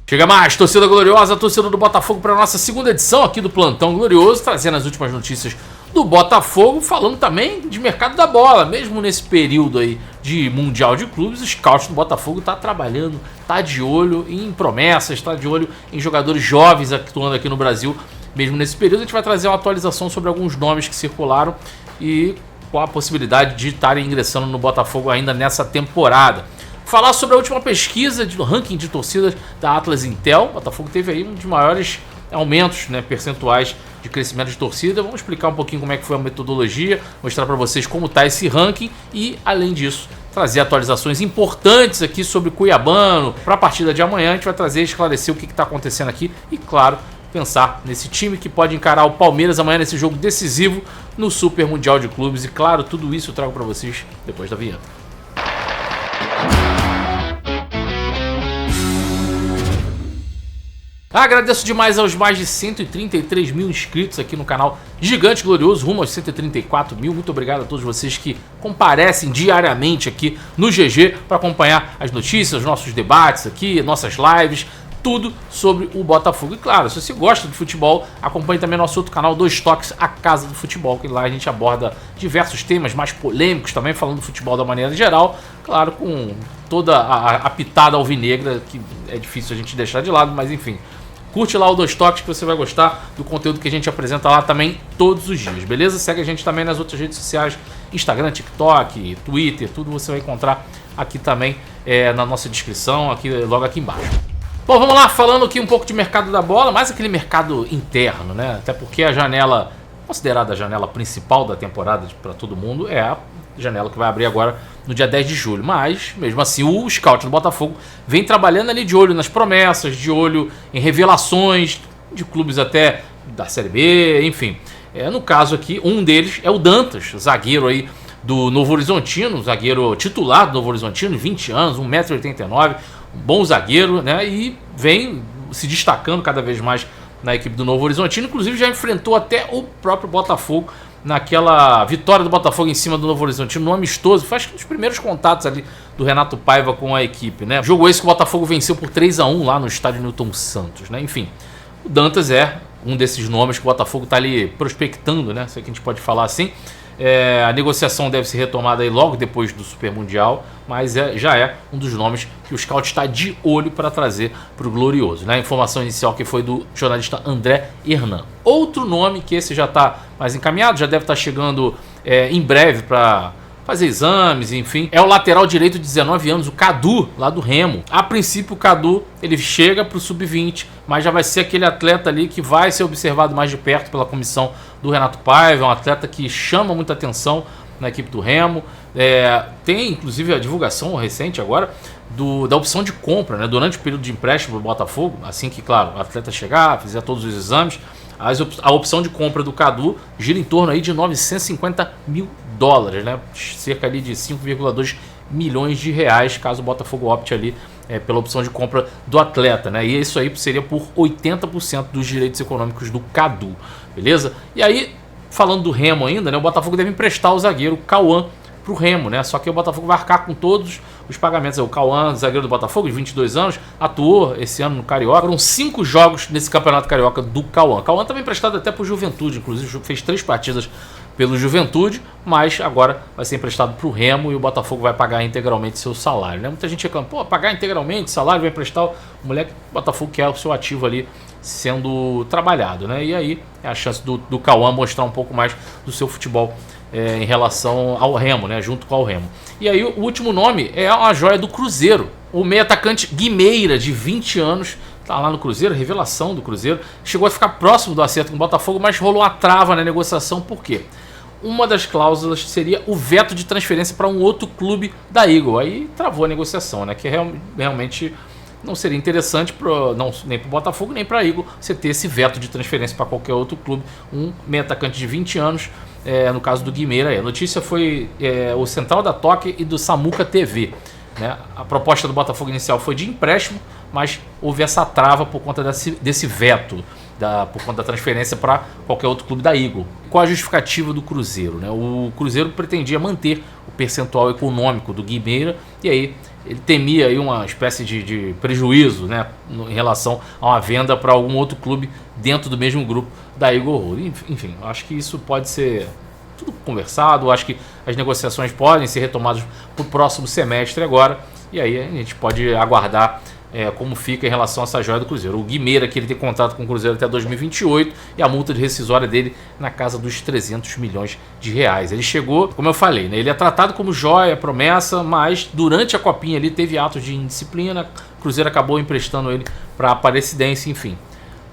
Chega mais, torcida gloriosa, torcida do Botafogo, para a nossa segunda edição aqui do Plantão Glorioso, trazendo as últimas notícias do Botafogo, falando também de mercado da bola. Mesmo nesse período aí de Mundial de Clubes, o scout do Botafogo está trabalhando, está de olho em promessas, está de olho em jogadores jovens atuando aqui no Brasil. Mesmo nesse período, a gente vai trazer uma atualização sobre alguns nomes que circularam e com a possibilidade de estarem ingressando no Botafogo ainda nessa temporada. Falar sobre a última pesquisa do ranking de torcidas da Atlas Intel. O Botafogo teve aí um dos maiores aumentos, né, percentuais de crescimento de torcida. Vamos explicar um pouquinho como é que foi a metodologia, mostrar para vocês como está esse ranking e, além disso, trazer atualizações importantes aqui sobre Cuiabano. Para a partida de amanhã, a gente vai trazer e esclarecer o que está acontecendo aqui e, claro, pensar nesse time que pode encarar o Palmeiras amanhã nesse jogo decisivo no Super Mundial de Clubes. E, claro, tudo isso eu trago para vocês depois da vinheta. Agradeço demais aos mais de 133 mil inscritos aqui no canal Gigante Glorioso, rumo aos 134 mil. Muito obrigado a todos vocês que comparecem diariamente aqui no GG para acompanhar as notícias, os nossos debates aqui, nossas lives, tudo sobre o Botafogo. E claro, se você gosta de futebol, acompanhe também nosso outro canal, Dois Toques, a Casa do Futebol, que lá a gente aborda diversos temas mais polêmicos também, falando do futebol da maneira geral, claro, com toda a pitada alvinegra, que é difícil a gente deixar de lado, mas enfim. Curte lá o Dois Toques que você vai gostar do conteúdo que a gente apresenta lá também todos os dias, beleza? Segue a gente também nas outras redes sociais, Instagram, TikTok, Twitter, tudo você vai encontrar aqui também na nossa descrição, aqui logo aqui embaixo. Bom, vamos lá, falando aqui um pouco de mercado da bola, mais aquele mercado interno, né? Até porque a janela, considerada a janela principal da temporada para todo mundo, é a janela que vai abrir agora no dia 10 de julho. Mas, mesmo assim, o scout do Botafogo vem trabalhando ali de olho nas promessas, de olho em revelações de clubes até da Série B, enfim. No caso aqui, um deles é o Dantas, zagueiro aí do Novo Horizontino, zagueiro titular do Novo Horizontino, 20 anos, 1,89 m, um bom zagueiro, né? E vem se destacando cada vez mais na equipe do Novo Horizontino. Inclusive já enfrentou até o próprio Botafogo naquela vitória do Botafogo em cima do Novo Horizontino no amistoso. Foi acho que um dos primeiros contatos ali do Renato Paiva com a equipe, né? Jogo esse que o Botafogo venceu por 3-1 lá no estádio Newton Santos, né? Enfim, o Dantas é um desses nomes que o Botafogo está ali prospectando, né? Isso que a gente pode falar assim. A negociação deve ser retomada aí logo depois do Super Mundial, mas já é um dos nomes que o scout está de olho para trazer para o Glorioso, né? A informação inicial que foi do jornalista André Hernan. Outro nome que esse já está mais encaminhado, já deve estar chegando em breve para fazer exames, enfim, é o lateral direito de 19 anos, o Cadu, lá do Remo. A princípio o Cadu, ele chega para o Sub-20, mas já vai ser aquele atleta ali que vai ser observado mais de perto pela comissão do Renato Paiva, é um atleta que chama muita atenção na equipe do Remo. Tem inclusive a divulgação recente agora da opção de compra, né? Durante o período de empréstimo do Botafogo, assim que, claro, o atleta chegar, fizer todos os exames, a opção de compra do Cadu gira em torno aí de 950 mil dólares, né? Cerca ali de 5,2 milhões de reais, caso o Botafogo opte ali pela opção de compra do atleta, né? E isso aí seria por 80% dos direitos econômicos do Cadu, beleza? E aí, falando do Remo ainda, né? O Botafogo deve emprestar o zagueiro Cauã pro Remo, né? Só que o Botafogo vai arcar com todos os pagamentos. O Cauã, zagueiro do Botafogo, de 22 anos, atuou esse ano no Carioca. Foram 5 jogos nesse Campeonato Carioca do Cauã. Cauã também emprestado até pro Juventude, inclusive fez 3 partidas pelo Juventude, mas agora vai ser emprestado para o Remo e o Botafogo vai pagar integralmente seu salário, né? Muita gente reclama, pagar integralmente salário, vai emprestar o moleque. O Botafogo quer o seu ativo ali sendo trabalhado, né? E aí é a chance do Cauã mostrar um pouco mais do seu futebol em relação ao Remo, né? Junto com o Remo. E aí o último nome é a joia do Cruzeiro, o meio atacante Guimeira, de 20 anos, tá lá no Cruzeiro, revelação do Cruzeiro, chegou a ficar próximo do acerto com o Botafogo, mas rolou a trava na negociação. Por quê? Uma das cláusulas seria o veto de transferência para um outro clube da Eagle. Aí travou a negociação, né? Que realmente não seria interessante nem para o Botafogo, nem para a Eagle você ter esse veto de transferência para qualquer outro clube. Um meio atacante de 20 anos, no caso do Guimeira. A notícia foi o Central da Toque e do Samuca TV, né? A proposta do Botafogo inicial foi de empréstimo, mas houve essa trava por conta desse veto, por conta da transferência para qualquer outro clube da Eagle. Qual a justificativa do Cruzeiro, né? O Cruzeiro pretendia manter o percentual econômico do Guimeira e aí ele temia aí uma espécie de prejuízo, né, em relação a uma venda para algum outro clube dentro do mesmo grupo da Eagle Holding. Enfim, acho que isso pode ser tudo conversado, acho que as negociações podem ser retomadas para o próximo semestre agora, e aí a gente pode aguardar como fica em relação a essa joia do Cruzeiro. O Guimeira, que ele tem contrato com o Cruzeiro até 2028, e a multa de rescisória dele na casa dos 300 milhões de reais. Ele chegou, como eu falei, né, ele é tratado como joia, promessa, mas durante a Copinha ali teve atos de indisciplina, o Cruzeiro acabou emprestando ele para a Aparecidense, enfim.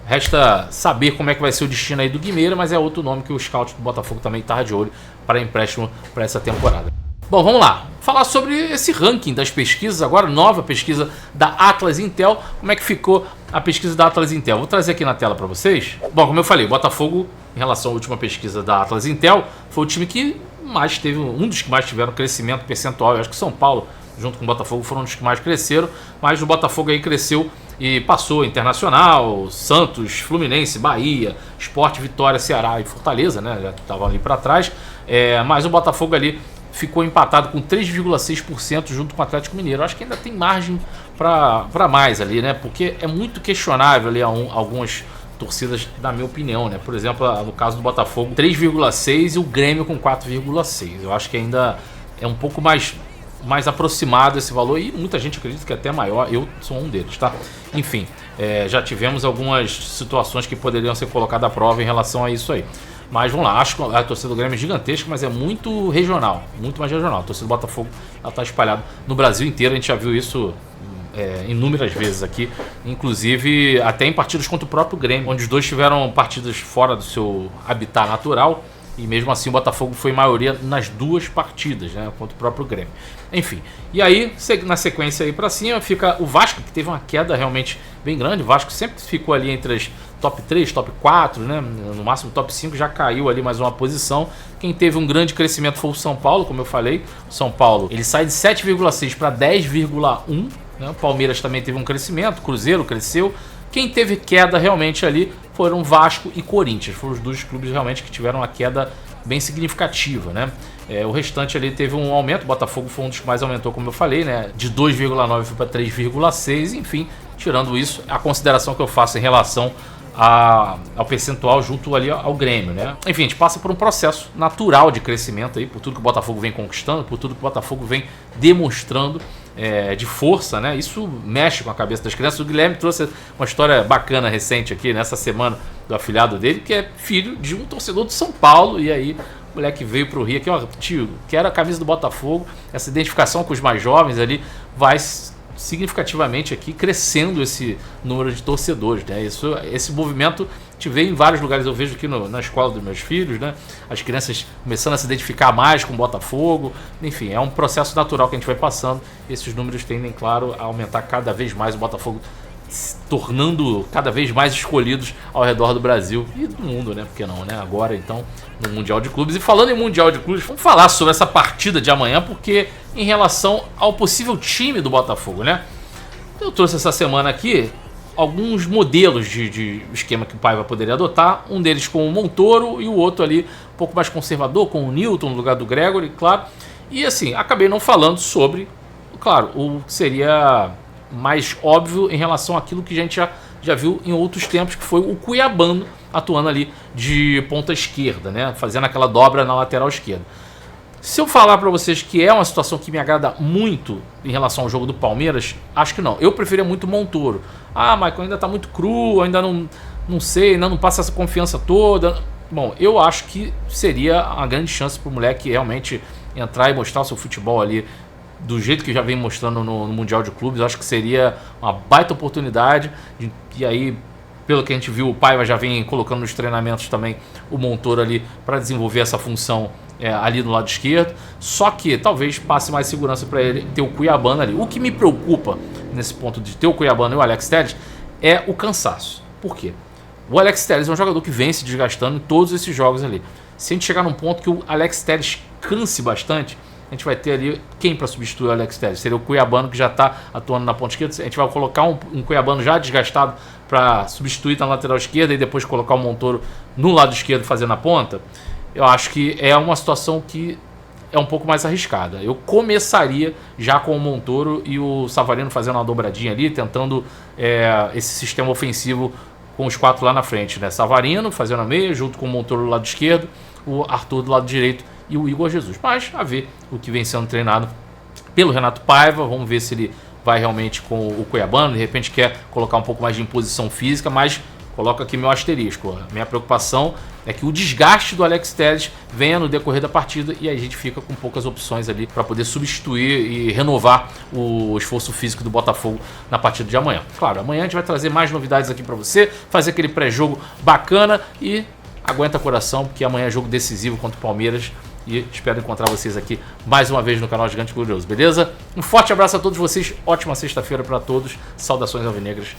Resta saber como é que vai ser o destino aí do Guimeira, mas é outro nome que o scout do Botafogo também estava de olho para empréstimo para essa temporada. Bom, vamos lá. Falar sobre esse ranking das pesquisas, agora nova pesquisa da Atlas Intel. Como é que ficou a pesquisa da Atlas Intel? Vou trazer aqui na tela para vocês. Bom, como eu falei, o Botafogo, em relação à última pesquisa da Atlas Intel, foi o time que mais teve, um dos que mais tiveram crescimento percentual. Eu acho que São Paulo, junto com o Botafogo, foram os que mais cresceram, mas o Botafogo aí cresceu e passou Internacional, Santos, Fluminense, Bahia, Sport, Vitória, Ceará e Fortaleza, né? Já estavam ali para trás. Mas o Botafogo ali ficou empatado com 3,6% junto com o Atlético Mineiro. Acho que ainda tem margem para mais ali, né? Porque é muito questionável ali algumas torcidas, na minha opinião, né? Por exemplo, no caso do Botafogo, 3,6% e o Grêmio com 4,6%. Eu acho que ainda é um pouco mais aproximado esse valor e muita gente acredita que é até maior. Eu sou um deles, tá? Enfim, já tivemos algumas situações que poderiam ser colocadas à prova em relação a isso aí. Mas vamos lá, acho que a torcida do Grêmio é gigantesca, mas é muito regional, muito mais regional. A torcida do Botafogo está espalhada no Brasil inteiro, a gente já viu isso inúmeras vezes aqui, inclusive até em partidas contra o próprio Grêmio, onde os dois tiveram partidas fora do seu habitat natural, e mesmo assim o Botafogo foi maioria nas duas partidas, né, contra o próprio Grêmio. Enfim, e aí na sequência aí para cima fica o Vasco, que teve uma queda realmente bem grande. O Vasco sempre ficou ali entre as top 3, top 4, né? No máximo top 5, já caiu ali mais uma posição. Quem teve um grande crescimento foi o São Paulo, como eu falei. O São Paulo, ele sai de 7,6 para 10,1, né? O Palmeiras também teve um crescimento, o Cruzeiro cresceu. Quem teve queda realmente ali foram Vasco e Corinthians. Foram os dois clubes realmente que tiveram uma queda bem significativa, né? O restante ali teve um aumento. O Botafogo foi um dos que mais aumentou, como eu falei, né? De 2,9 foi para 3,6. Enfim, tirando isso, a consideração que eu faço em relação ao percentual junto ali ao Grêmio, né? Enfim, a gente passa por um processo natural de crescimento aí, por tudo que o Botafogo vem conquistando, por tudo que o Botafogo vem demonstrando de força, né? Isso mexe com a cabeça das crianças. O Guilherme trouxe uma história bacana recente aqui nessa semana do afilhado dele, que é filho de um torcedor do São Paulo, e aí o moleque veio pro Rio aqui, ó, tio, quero a camisa do Botafogo. Essa identificação com os mais jovens ali vai significativamente aqui crescendo esse número de torcedores, né? Esse movimento te vê em vários lugares. Eu vejo aqui na escola dos meus filhos, né? As crianças começando a se identificar mais com o Botafogo. Enfim, é um processo natural que a gente vai passando. Esses números tendem, claro, a aumentar cada vez mais, o Botafogo se tornando cada vez mais escolhidos ao redor do Brasil e do mundo, né? Por que não, né? Agora, então, no Mundial de Clubes. E falando em Mundial de Clubes, vamos falar sobre essa partida de amanhã, porque em relação ao possível time do Botafogo, né? Eu trouxe essa semana aqui alguns modelos de esquema que o Paiva poderia adotar. Um deles com o Montoro e o outro ali um pouco mais conservador, com o Newton no lugar do Gregory, claro. E assim, acabei não falando sobre, claro, o que seria mais óbvio em relação àquilo que a gente já viu em outros tempos, que foi o Cuiabano atuando ali de ponta esquerda, né? Fazendo aquela dobra na lateral esquerda. Se eu falar para vocês que é uma situação que me agrada muito em relação ao jogo do Palmeiras, acho que não. Eu preferia muito Montoro. Ah, Michael, ainda tá muito cru, ainda não sei, ainda não passa essa confiança toda. Bom, eu acho que seria uma grande chance pro moleque realmente entrar e mostrar o seu futebol ali do jeito que já vem mostrando no Mundial de Clubes. Eu acho que seria uma baita oportunidade. E aí, pelo que a gente viu, o Paiva já vem colocando nos treinamentos também o Montoro ali para desenvolver essa função ali no lado esquerdo. Só que talvez passe mais segurança para ele ter o Cuiabano ali. O que me preocupa nesse ponto de ter o Cuiabano e o Alex Telles é o cansaço. Por quê? O Alex Telles é um jogador que vem se desgastando em todos esses jogos ali. Se a gente chegar num ponto que o Alex Telles canse bastante, a gente vai ter ali quem para substituir o Alex Telles? Seria o Cuiabano, que já está atuando na ponta esquerda. A gente vai colocar um Cuiabano já desgastado para substituir na lateral esquerda e depois colocar o Montoro no lado esquerdo fazendo a ponta. Eu acho que é uma situação que é um pouco mais arriscada. Eu começaria já com o Montoro e o Savarino fazendo uma dobradinha ali, tentando esse sistema ofensivo com os 4 lá na frente, né? Savarino fazendo a meia, junto com o Montoro do lado esquerdo, o Arthur do lado direito e o Igor Jesus. Mas a ver o que vem sendo treinado pelo Renato Paiva, vamos ver se ele vai realmente com o Cuiabano, de repente quer colocar um pouco mais de imposição física, mas coloco aqui meu asterisco. A minha preocupação é que o desgaste do Alex Telles venha no decorrer da partida e aí a gente fica com poucas opções ali para poder substituir e renovar o esforço físico do Botafogo na partida de amanhã. Claro, amanhã a gente vai trazer mais novidades aqui para você, fazer aquele pré-jogo bacana e aguenta coração, porque amanhã é jogo decisivo contra o Palmeiras. E espero encontrar vocês aqui mais uma vez no canal Gigante Glorioso, beleza? Um forte abraço a todos vocês, ótima sexta-feira para todos, saudações alvinegras.